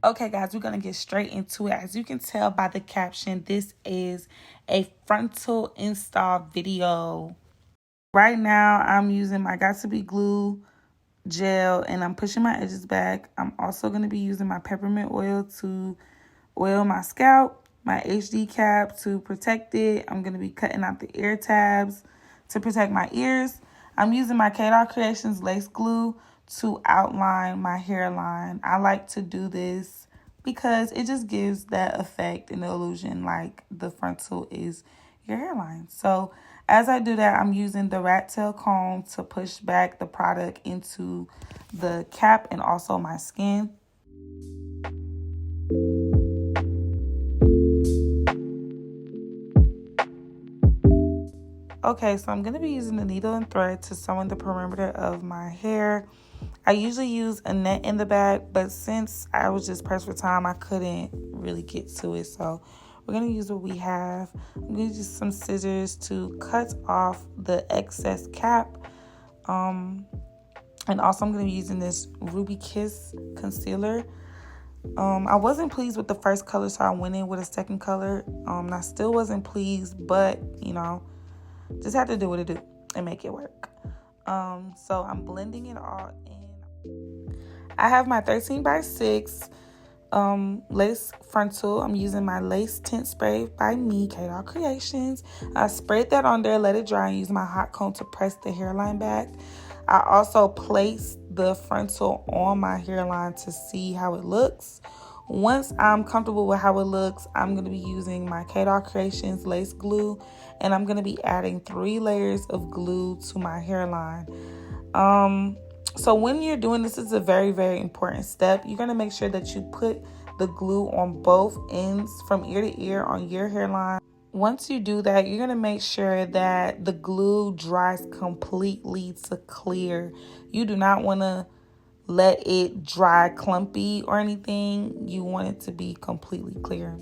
Okay, guys, we're going to get straight into it. As you can tell by the caption, this is a frontal install video. Right now, I'm using my Got2b glue gel and I'm pushing my edges back. I'm also going to be using my peppermint oil to oil my scalp, my HD cap to protect it. I'm going to be cutting out the ear tabs to protect my ears. I'm using my K-Dot Creations lace glue to outline my hairline. I like to do this because it just gives that effect and the illusion like the frontal is your hairline. So as I do that, I'm using the rat tail comb to push back the product into the cap and also my skin. Okay, so I'm going to be using the needle and thread to sew in the perimeter of my hair. I usually use a net in the back, but since I was just pressed for time, I couldn't really get to it. So we're going to use what we have. I'm going to use some scissors to cut off the excess cap. And also I'm going to be using this Ruby Kiss concealer. I wasn't pleased with the first color, so I went in with a second color. I still wasn't pleased, but, just had to do what it do and make it work. So I'm blending it all in. I have my 13x6 lace frontal. I'm using my lace tint spray by me, K-Dot Creations. I sprayed that on there, let it dry, and use my hot comb to press the hairline back. I also placed the frontal on my hairline to see how it looks. Once I'm comfortable with how it looks, I'm going to be using my K-Dot Creations lace glue, and I'm going to be adding 3 layers of glue to my hairline. So when you're doing this, is a very, very important step. You're going to make sure that you put the glue on both ends from ear to ear on your hairline. Once you do that, you're going to make sure that the glue dries completely to clear. You do not want to let it dry clumpy or anything. You want it to be completely clear.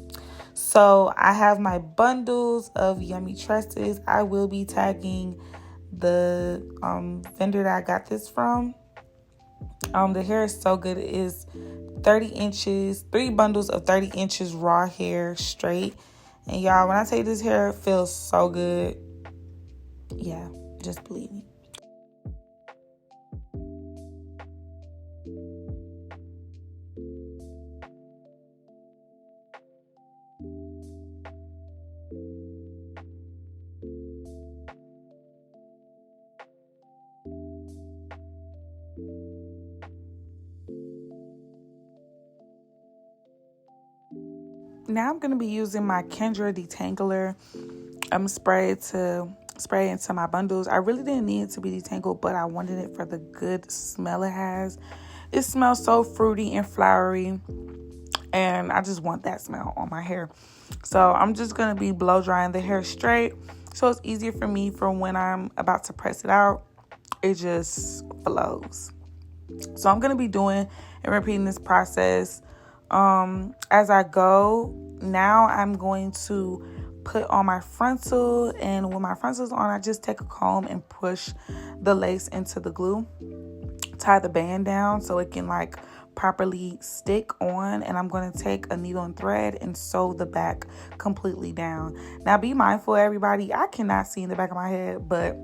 So I have my bundles of Yummy Tresses. I will be tagging the vendor that I got this from. The hair is so good. It is 30 inches, 3 bundles of 30 inches raw hair straight. And y'all, when I tell you this hair feels so good, yeah, just believe me. Now I'm going to be using my Kendra Detangler spray into my bundles. I really didn't need it to be detangled, but I wanted it for the good smell it has. It smells so fruity and flowery, and I just want that smell on my hair. So I'm just going to be blow drying the hair straight so it's easier for me for when I'm about to press it out. It just flows. So I'm going to be doing and repeating this process as I go. Now I'm going to put on my frontal, and when my frontal is on, I just take a comb and push the lace into the glue. Tie the band down so it can properly stick on, and I'm going to take a needle and thread and sew the back completely down. Now be mindful, everybody, I cannot see in the back of my head, but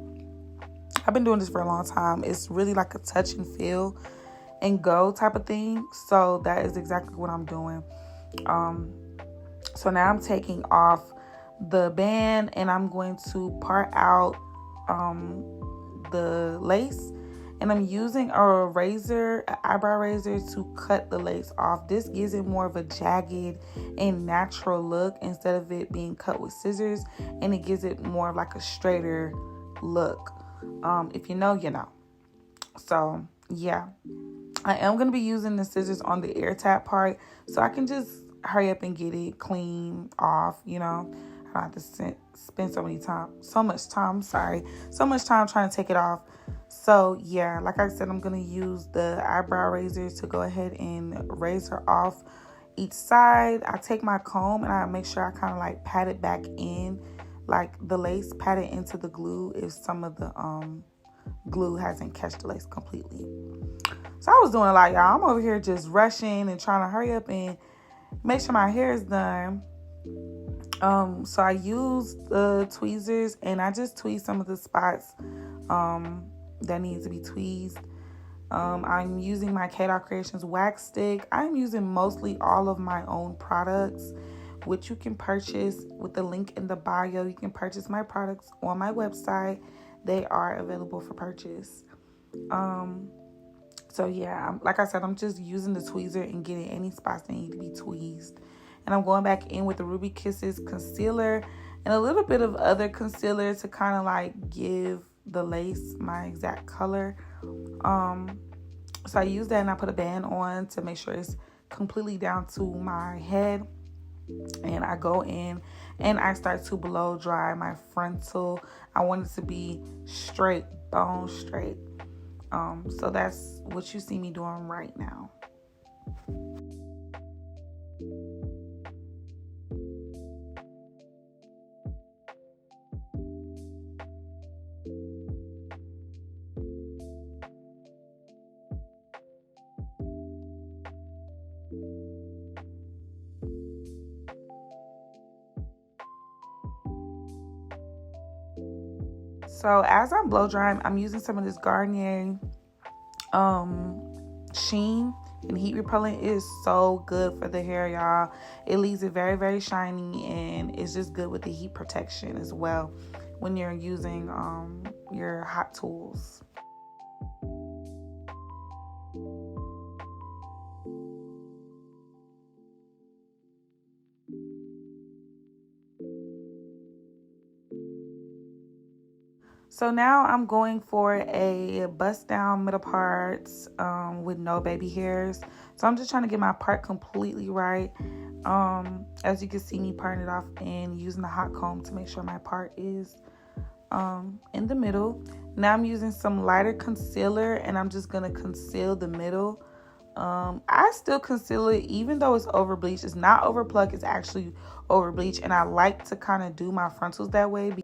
I've been doing this for a long time. It's really like a touch and feel and go type of thing. So that is exactly what I'm doing. So now I'm taking off the band and I'm going to part out the lace, and I'm using an eyebrow razor to cut the lace off. This gives it more of a jagged and natural look instead of it being cut with scissors, and it gives it more of like a straighter look. If you know, you know. So yeah, I am going to be using the scissors on the air tap part so I can just hurry up and get it clean off, I don't have to spend so much time trying to take it off. So yeah, like I said, I'm going to use the eyebrow razor to go ahead and razor off each side. I take my comb and I make sure I kind of pat it back in, like the lace, pat it into the glue if some of the glue hasn't catched the lace completely. So I was doing a lot, y'all. I'm over here just rushing and trying to hurry up and make sure my hair is done. So I used the tweezers and I just tweezed some of the spots that need to be tweezed. I'm using my K-Dot Creations wax stick. I'm using mostly all of my own products, which you can purchase with the link in the bio. You can purchase my products on my website. They are available for purchase. So yeah, like I said, I'm just using the tweezer and getting any spots that need to be tweezed. And I'm going back in with the Ruby Kisses concealer and a little bit of other concealer to kind of like give the lace my exact color. So I use that and I put a band on to make sure it's completely down to my head. And I go in and I start to blow dry my frontal. I want it to be straight, bone straight. So that's what you see me doing right now. So as I'm blow drying, I'm using some of this Garnier Sheen and heat repellent. It is so good for the hair, y'all. It leaves it very, very shiny, and it's just good with the heat protection as well when you're using your hot tools. So now I'm going for a bust down middle parts with no baby hairs. So I'm just trying to get my part completely right. As you can see me parting it off and using the hot comb to make sure my part is in the middle. Now I'm using some lighter concealer and I'm just going to conceal the middle. I still conceal it even though it's over bleach. It's not over pluck, it's actually over bleach. And I like to kind of do my frontals that way.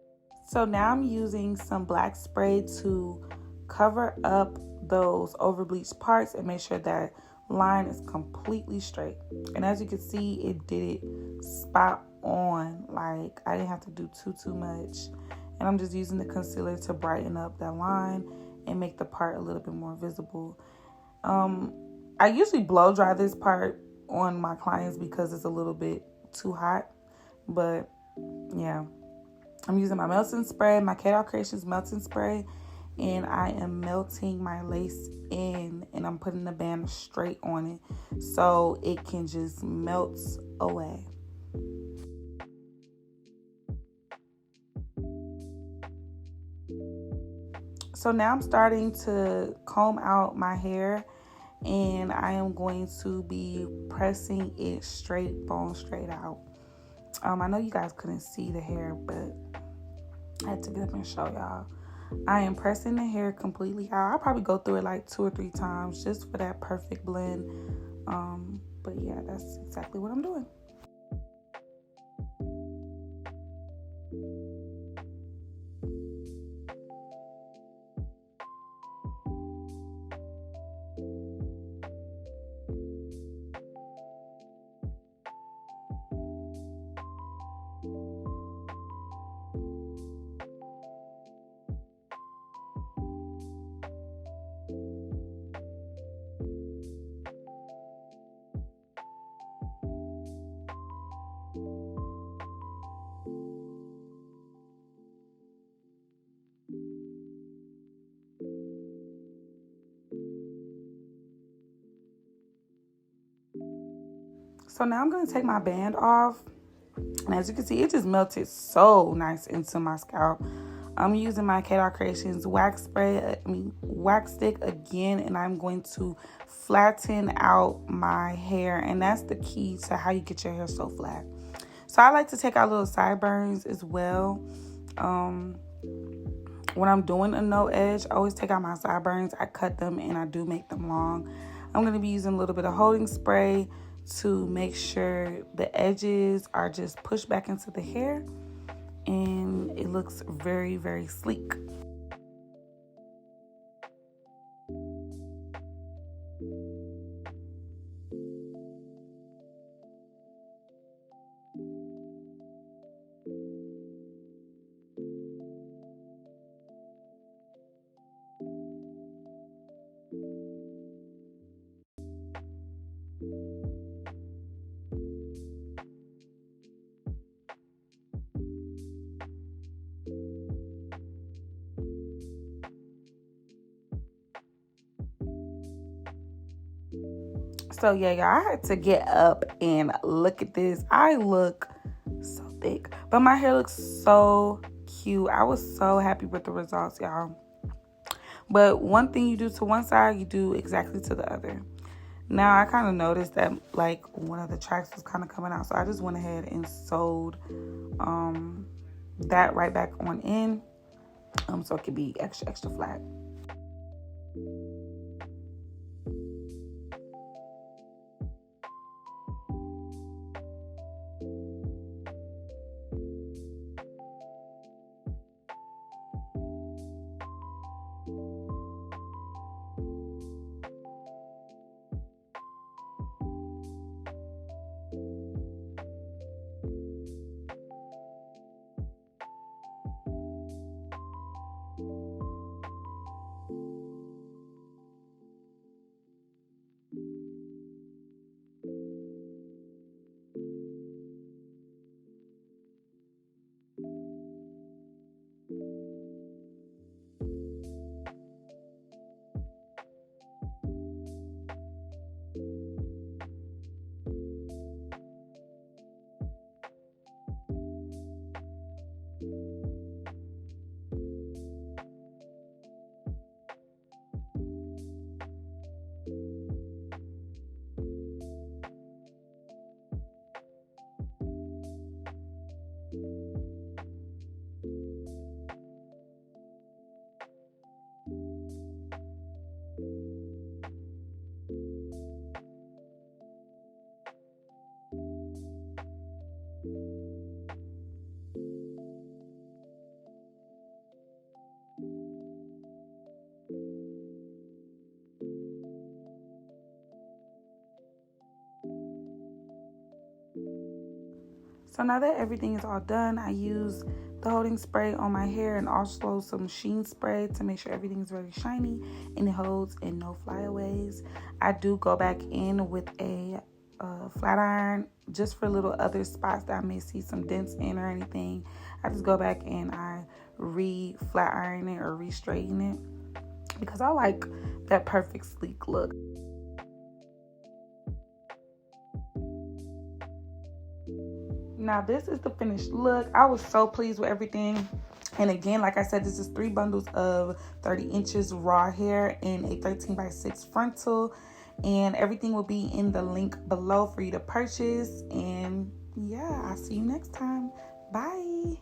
So now I'm using some black spray to cover up those over bleached parts and make sure that line is completely straight. And as you can see, it did it spot on. Like I didn't have to do too much. And I'm just using the concealer to brighten up that line and make the part a little bit more visible. I usually blow dry this part on my clients because it's a little bit too hot. But yeah. I'm using my melting spray, my K-Dot Creations melting spray, and I am melting my lace in, and I'm putting the band straight on it so it can just melt away. So now I'm starting to comb out my hair, and I am going to be pressing it straight, bone straight out. I know you guys couldn't see the hair, but I had to get up and show y'all. I am pressing the hair completely out. I'll probably go through it like 2 or 3 times just for that perfect blend. But yeah, that's exactly what I'm doing. So now I'm going to take my band off. And as you can see, it just melted so nice into my scalp. I'm using my K-Dot Creations wax stick again, and I'm going to flatten out my hair. And that's the key to how you get your hair so flat. So I like to take out little sideburns as well. When I'm doing a no edge, I always take out my sideburns. I cut them and I do make them long. I'm going to be using a little bit of holding spray to make sure the edges are just pushed back into the hair and it looks very, very sleek. So yeah, y'all, I had to get up and look at this. I look so thick, but my hair looks so cute. I was so happy with the results, y'all. But one thing you do to one side, you do exactly to the other. Now I kind of noticed that like one of the tracks was kind of coming out, so I just went ahead and sewed that right back on in, so it could be extra flat. So now that everything is all done, I use the holding spray on my hair and also some sheen spray to make sure everything is very shiny and it holds and no flyaways. I do go back in with a flat iron just for little other spots that I may see some dents in or anything. I just go back and I flat iron it or straighten it because I like that perfect sleek look. Now this is the finished look. I was so pleased with everything. And again, like I said, this is 3 bundles of 30 inches raw hair in a 13x6 frontal. And everything will be in the link below for you to purchase. And yeah, I'll see you next time. Bye.